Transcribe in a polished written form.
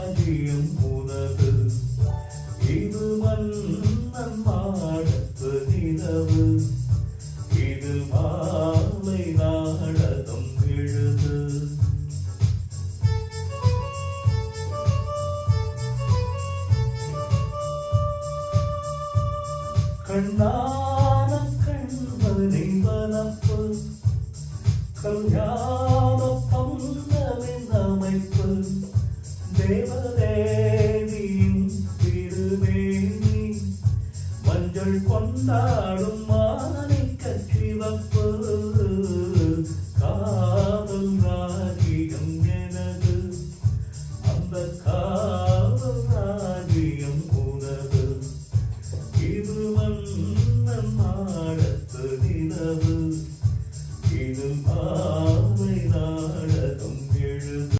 ராஜ்யம் உனது. இது மன்னன் மாடத்து நிலவு. இது மாலை நாடகம் எழுது. கண்ணான கண்மணி வனப்பு. கல்யாண பந்தலின் அமைப்பு. தேவதேவியின் திருமேனி. மஞ்சள் கொண்டாடும் மாணிக்கச் சிவப்பு. காதல் ராஜ்யம் எனது. அந்த காதல் ராஜ்யம் உனது. இது மன்னன் மாடத்து நிலவு. இது மாலை